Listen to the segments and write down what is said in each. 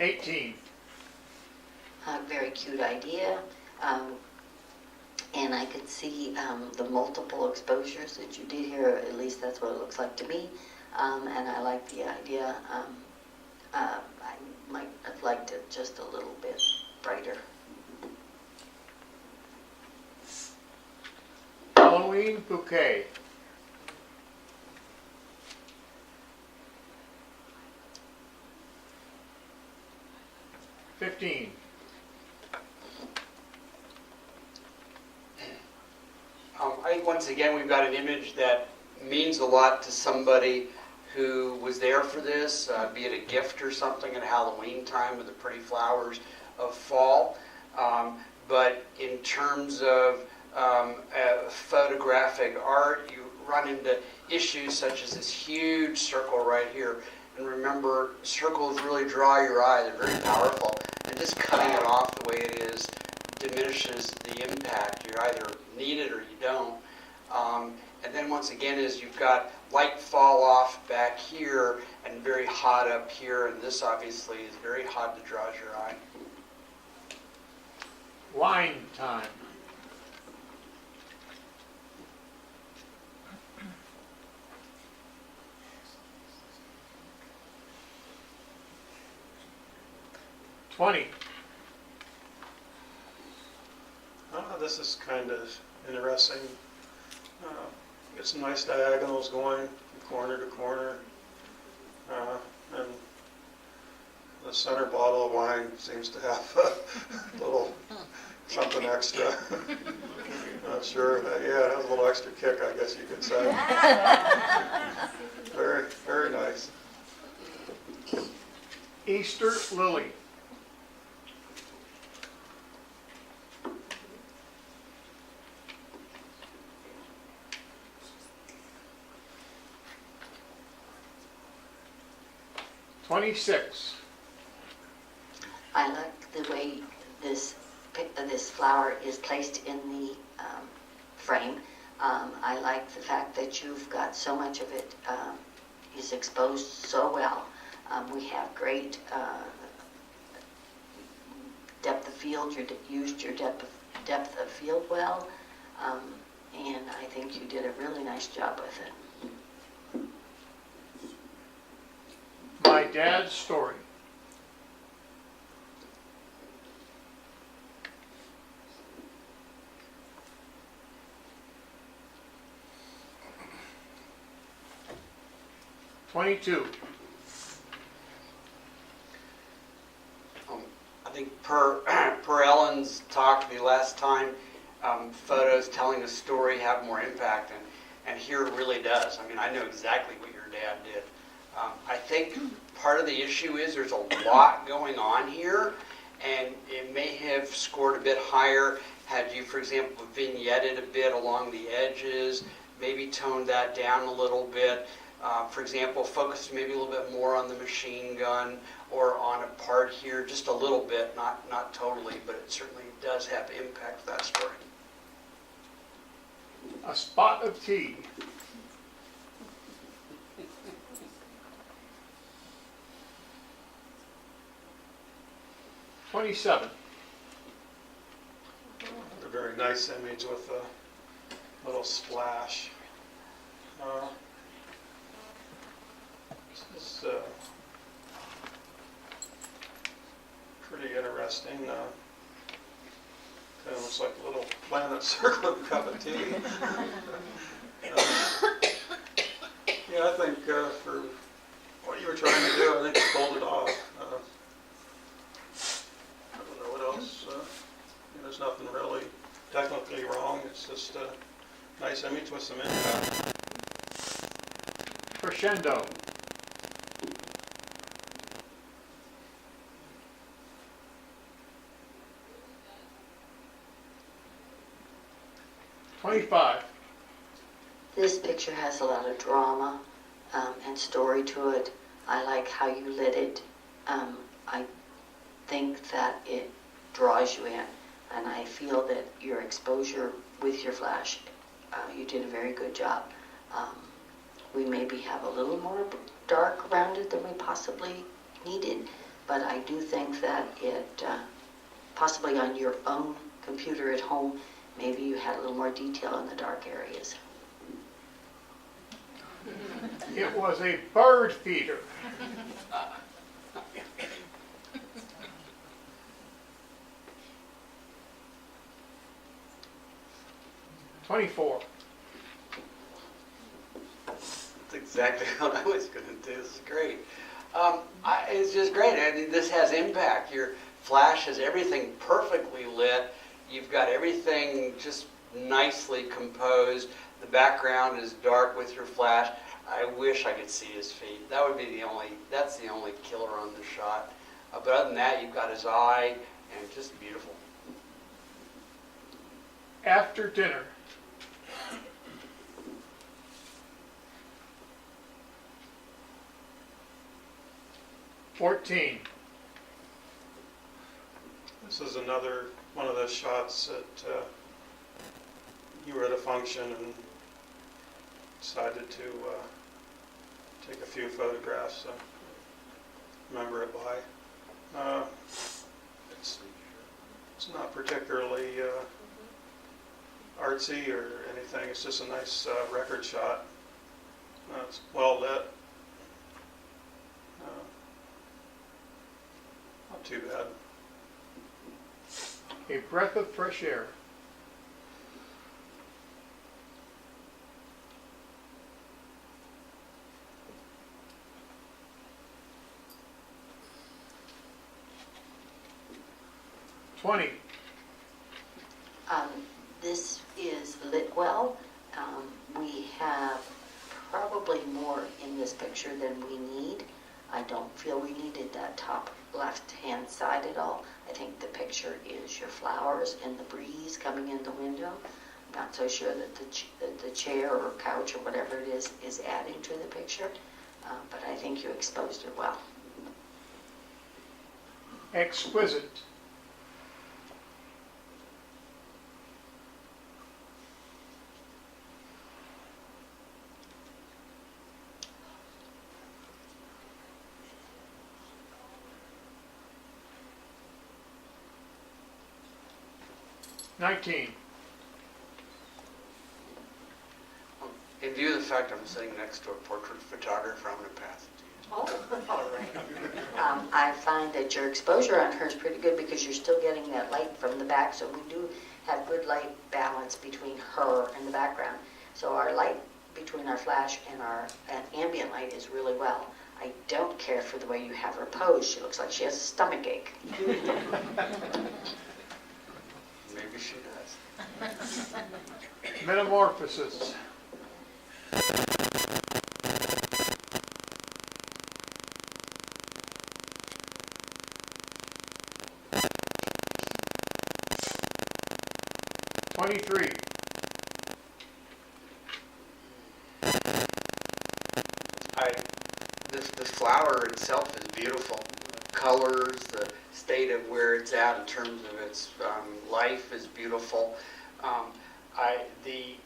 18. Very cute idea. And I could see the multiple exposures that you did here, at least that's what it looks like to me. And I like the idea. I might have liked it just a little bit brighter. Halloween bouquet. $15. I think once again we've got an image that means a lot to somebody who was there for this, be it a gift or something at Halloween time with the pretty flowers of fall. But in terms of photographic art, you run into issues such as this huge circle right here. And remember, circles really draw your eye. They're very powerful. And just cutting it off the way it is diminishes the impact. You either need it or you don't. And then once again is you've got light fall off back here and very hot up here. And this obviously is very hot to draw your eye. Wine time. $20. This is kind of interesting. Get some nice diagonals going from corner to corner. And the center bottle of wine seems to have a little something extra. Not sure. Yeah, it has a little extra kick, I guess you could say. Very, very nice. Easter lily. $26. I like the way this flower is placed in the frame. I like the fact that you've got so much of it is exposed so well. We have great depth of field. You used your depth of field well, and I think you did a really nice job with it. My dad's story. $22. I think per Ellen's talk the last time, photos telling a story have more impact, and here it really does. I mean, I know exactly what your dad did. I think part of the issue is there's a lot going on here, and it may have scored a bit higher had you, for example, vignetted a bit along the edges, maybe toned that down a little bit. For example, focused maybe a little bit more on the machine gun or on a part here, just a little bit, not totally, but it certainly does have impact for that story. A spot of tea. $27. A very nice image with a little splash. This is pretty interesting. Kind of looks like a little planet circling a cup of tea. Yeah, I think for what you were trying to do, I think you pulled it off. I don't know what else. There's nothing really technically wrong. It's just a nice image with some impact. Crescendo. $25. This picture has a lot of drama and story to it. I like how you lit it. I think that it draws you in, and I feel that your exposure with your flash, you did a very good job. We maybe have a little more dark around it than we possibly needed, but I do think that it, possibly on your own computer at home, maybe you had a little more detail in the dark areas. It was a bird feeder. 24. That's exactly what I was going to do. This is great. It's just great. I mean, this has impact. Your flash has everything perfectly lit. You've got everything just nicely composed. The background is dark with your flash. I wish I could see his feet. That would be that's the only killer on the shot. But other than that, you've got his eye, and just beautiful. After dinner. $14. This is another one of those shots that you were at a function and decided to take a few photographs. So remember it by. It's not particularly artsy or anything. It's just a nice record shot. It's well lit. Not too bad. A breath of fresh air. $20. This is lit well. We have probably more in this picture than we need. I don't feel we needed that top left-hand side at all. I think the picture is your flowers and the breeze coming in the window. I'm not so sure that the chair or couch or whatever it is adding to the picture, but I think you exposed it well. Exquisite. $19. In view of the fact I'm sitting next to a portrait photographer, I'm going to pass it to you. Oh, all right. I find that your exposure on her is pretty good because you're still getting that light from the back, so we do have good light balance between her and the background. So our light between our flash and our ambient light is really well. I don't care for the way you have her pose. She looks like she has a stomach ache. Maybe she does. Metamorphosis. $23. The flower itself is beautiful. The colors, the state of where it's at in terms of its life is beautiful. The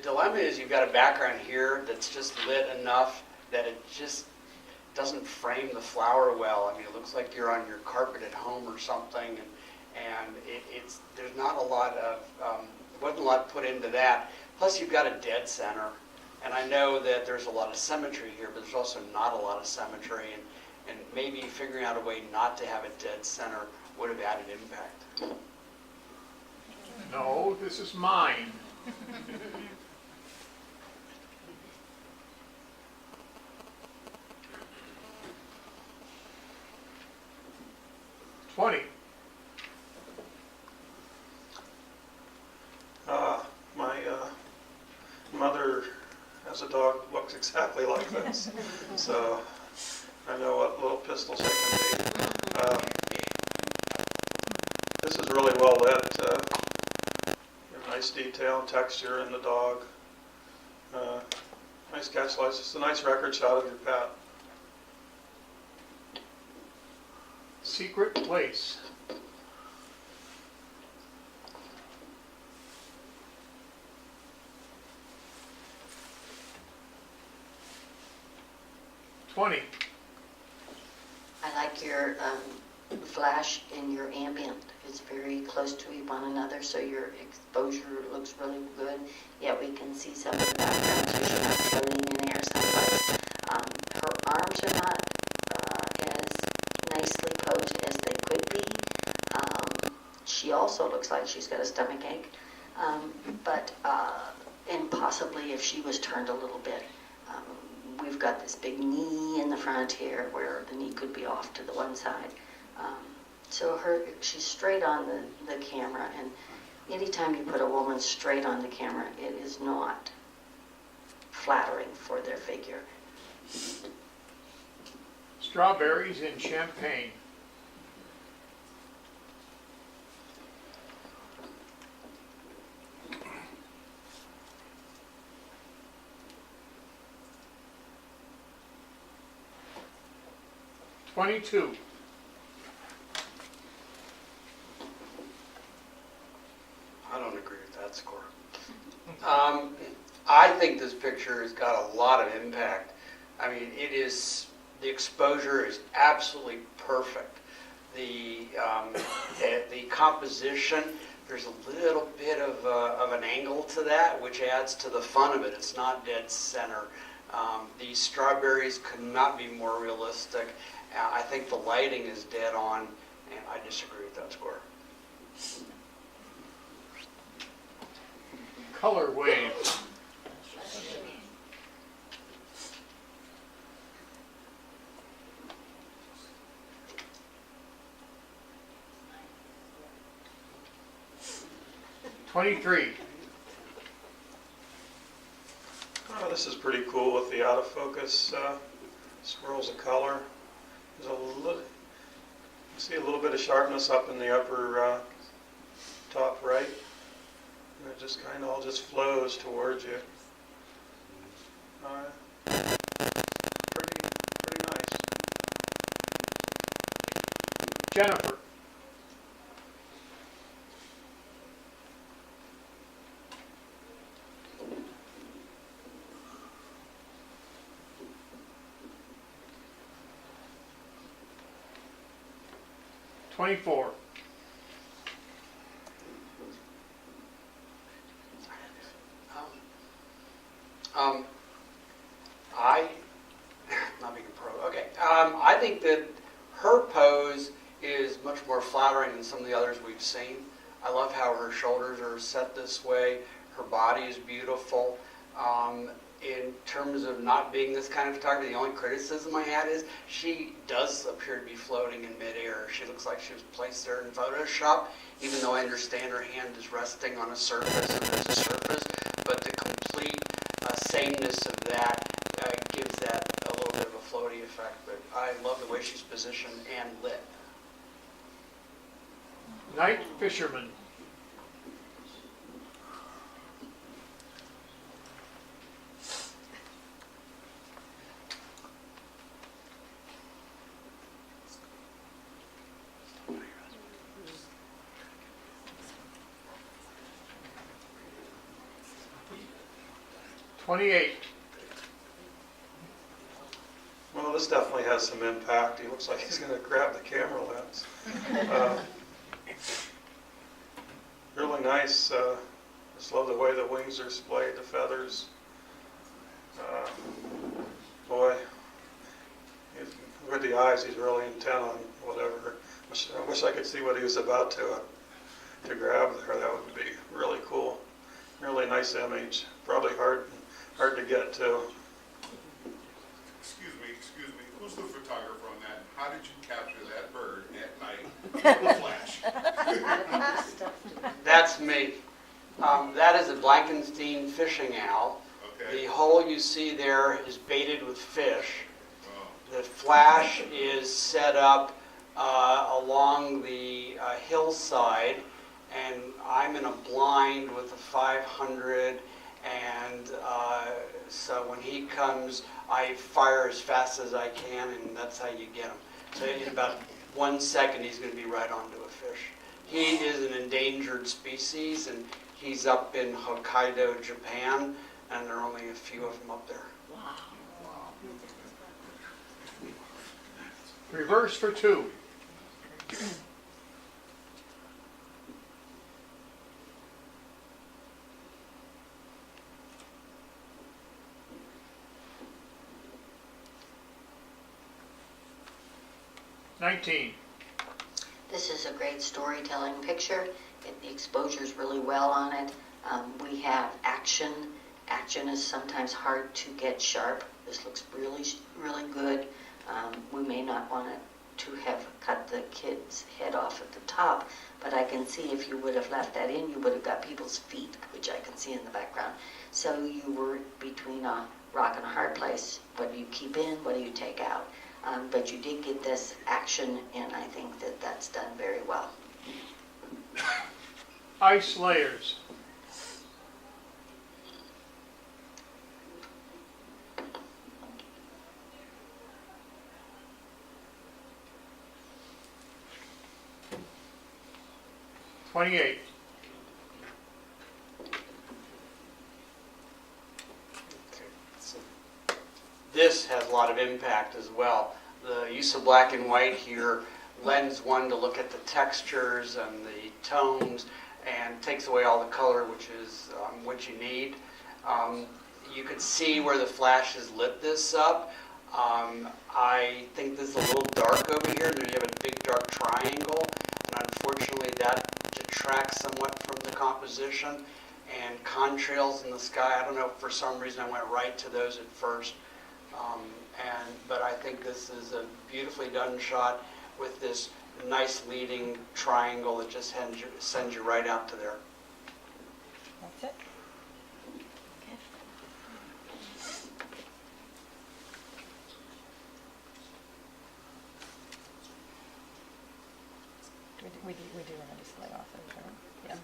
dilemma is you've got a background here that's just lit enough that it just doesn't frame the flower well. I mean, it looks like you're on your carpet at home or something, and there's not a lot of wasn't a lot put into that. Plus, you've got a dead center, and I know that there's a lot of symmetry here, but there's also not a lot of symmetry, and maybe figuring out a way not to have a dead center would have added impact. No, this is mine. $20. My mother has a dog that looks exactly like this, so I know what little pistols they can be. This is really well lit. Nice detail and texture in the dog. Nice catch lights. It's a nice record shot of your pet. Secret place. $20. I I like your flash and your ambient. It's very close to one another, so your exposure looks really good. Yet we can see some of the background, so she's not floating in air someplace. Her arms are not as nicely posed as they could be. She also looks like she's got a stomach ache, and possibly if she was turned a little bit. We've got this big knee in the front here where the knee could be off to the one side. So she's straight on the camera, and anytime you put a woman straight on the camera, it is not flattering for their figure. Strawberries in champagne. $22. I don't agree with that score. I think this picture has got a lot of impact. I mean, the exposure is absolutely perfect. The composition, there's a little bit of an angle to that, which adds to the fun of it. It's not dead center. These strawberries could not be more realistic. I think the lighting is dead on, and I disagree with that score. Color waves. $23. Oh, this is pretty cool with the out of focus swirls of color. There's you see a little bit of sharpness up in the upper top right. And it just kind of all just flows towards you. Pretty nice. Jennifer. $24. Not being a pro. Okay. I think that her pose is much more flattering than some of the others we've seen. I love how her shoulders are set this way. Her body is beautiful. In terms of not being this kind of photography, the only criticism I had is she does appear to be floating in midair. She looks like she was placed there in Photoshop, even though I understand her hand is resting on a surface and there's a surface, but the complete sameness of that gives that a little bit of a floaty effect. But I love the way she's positioned and lit. Night fisherman. $28. Well, this definitely has some impact. He looks like he's going to grab the camera lens. Really nice. Just love the way the wings are splayed, the feathers. Boy, with the eyes, he's really intent on whatever. I wish I could see what he was about to grab there. That would be really cool. Really nice image. Probably hard to get to. Excuse me, who's the photographer on that? How did you capture that bird at night with flash? That's me. That is a Blankenstein fishing owl. Okay. The hole you see there is baited with fish. Oh. The flash is set up along the hillside, and I'm in a blind with a 500, and so when he comes, I fire as fast as I can, and that's how you get him. So in about 1 second, he's going to be right onto a fish. He is an endangered species, and he's up in Hokkaido, Japan, and there are only a few of them up there. Reverse for 2. $19. This is a great storytelling picture. The exposure is really well on it. We have action. Action is sometimes hard to get sharp. This looks really, really good. We may not want to have cut the kid's head off at the top, but I can see if you would have left that in, you would have got people's feet, which I can see in the background. So you were between a rock and a hard place. What do you keep in? What do you take out? But you did get this action, and I think that that's done very well. Ice layers. $28. So this has a lot of impact as well. The use of black and white here lends one to look at the textures and the tones and takes away all the color, which is what you need. You could see where the flash has lit this up. I think this is a little dark over here, and then you have a big dark triangle, and unfortunately that detracts somewhat from the composition. And contrails in the sky, I don't know, for some reason I went right to those at first. But I think this is a beautifully done shot with this nice leading triangle that just sends you right out to there. That's it. We do want to display authors, right? Yeah.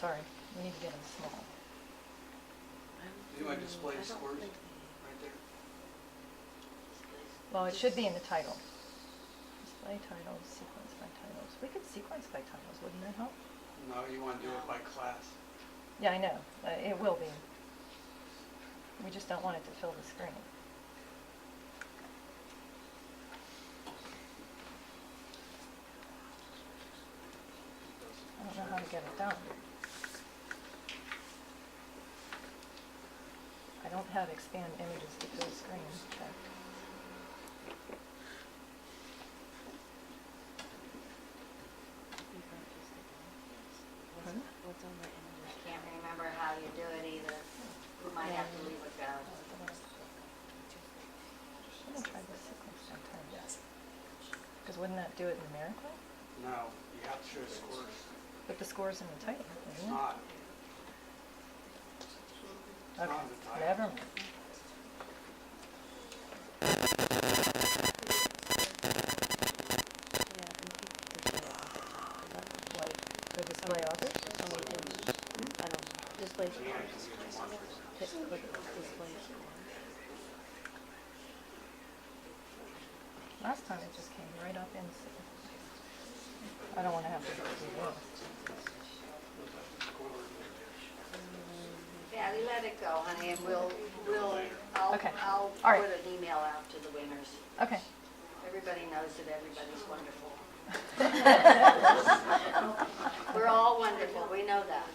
Sorry, we need to get them small. Do you want to display scores right there? Well, it should be in the title. Display titles, sequence by titles. We could sequence by titles, wouldn't that help? No, you want to do it by class. Yeah, I know. It will be. We just don't want it to fill the screen. I don't know how to get it done. I don't have expand images to fill the screen. Okay. What's on the image? I can't remember how you do it either. We might have to leave it go. I'm gonna try the sequence sometime. Because wouldn't that do it numerically? No, you have to show scores. But the score's in the title, It's isn't it? not. Okay, not in the title. never mind. What, the display authors? I don't know. Display. Click display. Last time it just came right up in. I don't want to have to do this. Yeah, we let it go, honey, and Okay. I'll All right. put an email out to the winners. Okay. Everybody knows that everybody's wonderful. We're all wonderful, we know that.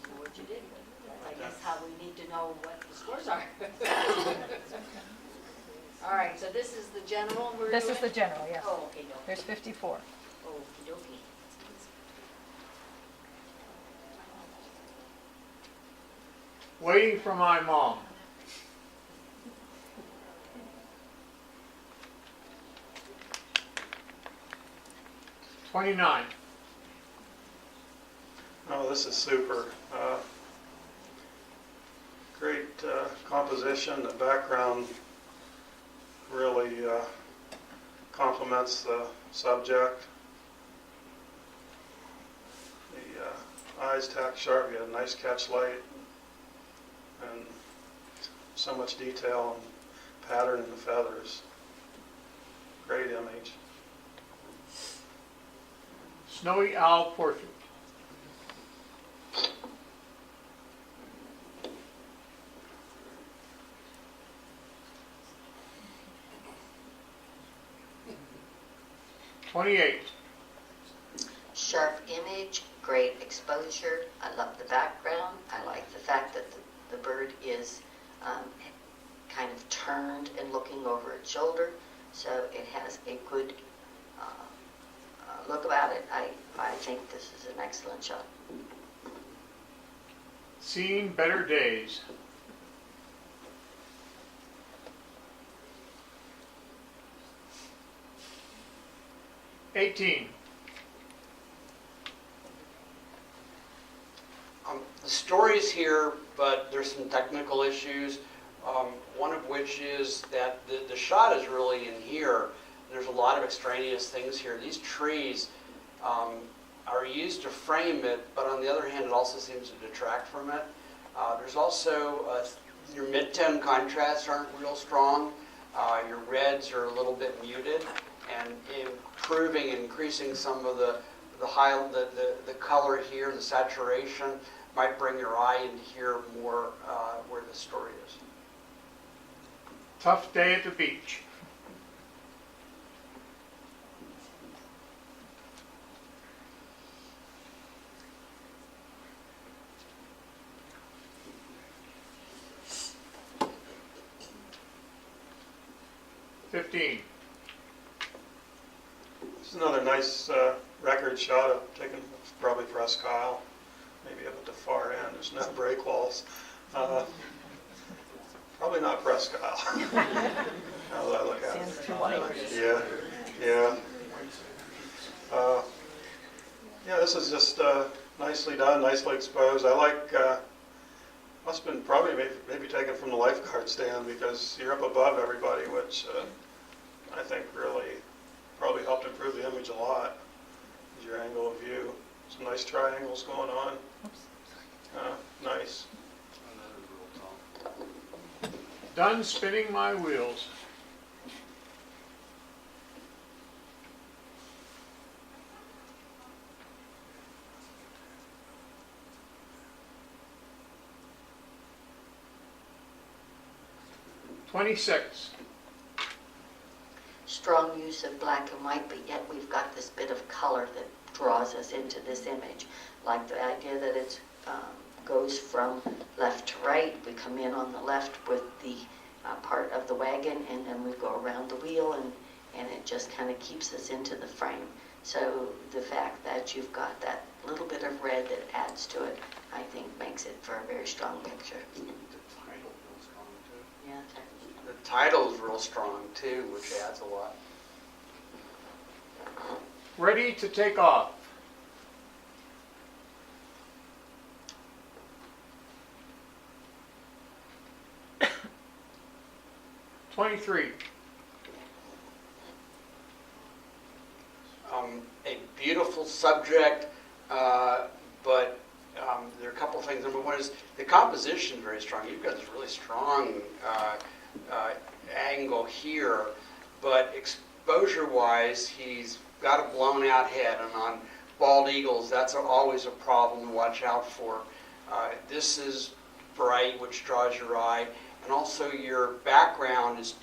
So what you did, I guess how we need to know what the scores are. All right, so this is the general we're This doing? is the general, yes. Oh, okay, dokie. There's 54. Okey dokey. Waiting for my mom. $29. Oh, this is super. great composition. The background really complements the subject. The eyes tack sharp. You had a nice catch light, and so much detail and pattern in the feathers. Great image. Snowy owl portrait. $28. Sharp image, great exposure. I love the background. I like the fact that the bird is kind of turned and looking over its shoulder, so it has a good look about it. I think this is an excellent shot. Seen better days. $18. The story's here, but there's some technical issues. One of which is that the shot is really in here. There's a lot of extraneous things here. These trees are used to frame it, but on the other hand, it also seems to detract from it. There's also your mid-tone contrasts aren't real strong. Your reds are a little bit muted, and improving and increasing some of the color here, the saturation, might bring your eye into here more where the story is. Tough day at the beach. $15. This is another nice record shot of taken probably Presque Isle, maybe up at the far end. There's no break walls. Probably not Presque Isle. Now that I look at Sand's it. too white. Yeah. Yeah, this is just nicely done, nicely exposed. I like, must have been probably maybe taken from the lifeguard stand because you're up above everybody, which I think really probably helped improve the image a lot. Your angle of view. Some nice triangles going on. Nice. Done spinning my wheels. $26. Strong use of black and white, but yet we've got this bit of color that draws us into this image. Like the idea that it goes from left to right. We come in on the left with the part of the wagon, and then we go around the wheel, and it just kind of keeps us into the frame. So the fact that you've got that little bit of red that adds to it, I think makes it for a very strong picture. Yeah, The title is real strong too, which adds a lot. Ready to take off. $23. A beautiful subject, but there are a couple of things. Number one is the composition very strong. You've got this really strong angle here, but exposure-wise, he's got a blown-out head, and on bald eagles, that's always a problem to watch out for. This is bright, which draws your eye, and also your background is